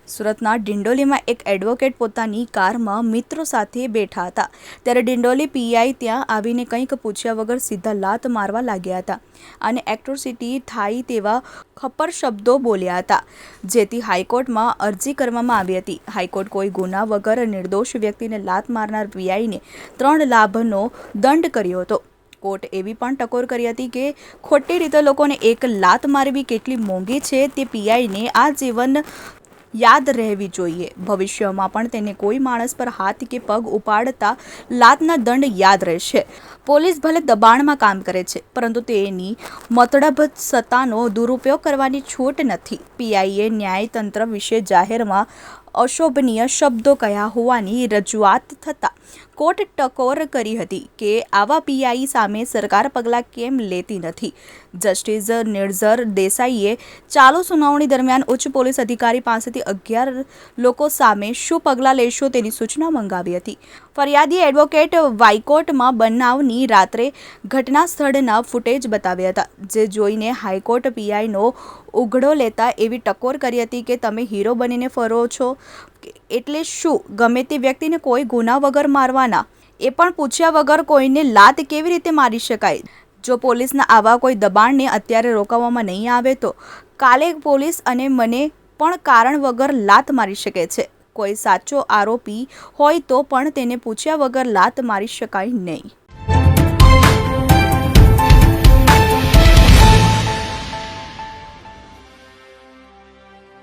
સુરતના ડિંડોલીમાં એક એડવોકેટ પોતાની કારમાં મિત્રો સાથે બેઠા હતા ત્યારે ડિંડોલી પીઆઈ ત્યાં આવીને કંઈક પૂછ્યા વગર સીધા લાત મારવા લાગ્યા હતા અને એટ્રોસિટી થાય તેવા ખપ્પર શબ્દો બોલ્યા હતા, જેથી હાઈકોર્ટમાં અરજી કરવામાં આવી હતી। હાઈકોર્ટ કોઈ ગુના વગર નિર્દોષ વ્યક્તિને લાત મારનાર પીઆઈને 3 લાખનો દંડ કર્યો હતો। કોર્ટ એવી પણ ટકોર કરી હતી કે ખોટી રીતે લોકોને એક લાત મારવી કેટલી મોંઘી છે તે પીઆઈને આજીવન યાદ રહેવી જોઈએ। ભવિષ્યમાં પણ તેને કોઈ માણસ પર હાથ કે પગ ઉપાડતા લાતના દંડ યાદ રહેશે। પોલીસ ભલે દબાણમાં કામ કરે છે, પરંતુ તેની મતલબ સત્તાનો દુરુપયોગ કરવાની છૂટ નથી। પીઆઈએ ન્યાયતંત્ર વિશે જાહેરમાં અશોભનીય શબ્દો કહ્યા હોવાની રજૂઆત થતાં કોર્ટ ટકોર કરી હતી કે આવા પીઆઈ સામે સરકાર પગલાં કેમ લેતી નથી। જસ્ટિસ નિર્ઝર દેસાઈએ ચાલુ સુનાવણી દરમિયાન ઉચ્ચ પોલીસ અધિકારી પાસેથી 11 લોકો સામે શું પગલાં લેશો તેની સૂચના મંગાવી હતી। ફરિયાદીએ એડવોકેટ વાઇકોર્ટમાં બનાવની રાત્રે ઘટના સ્થળના ફૂટેજ બતાવ્યા હતા, જે જોઈને હાઈકોર્ટ પીઆઈનો ઉઘડો લેતા એવી ટકોર કરી હતી કે તમે હીરો બનીને ફરો છો એટલે શું ગમે તે વ્યક્તિને કોઈ ગુના વગર મારવાના, એ પણ પૂછ્યા વગર કોઈને લાત કેવી રીતે મારી શકાય। જો પોલીસના આવા કોઈ દબાણને અત્યારે રોકવામાં નહીં આવે તો કાલે પોલીસ અને મને પણ કારણ વગર લાત મારી શકે છે। કોઈ સાચો આરોપી હોય તો પણ તેને પૂછ્યા વગર લાત મારી શકાય નહીં।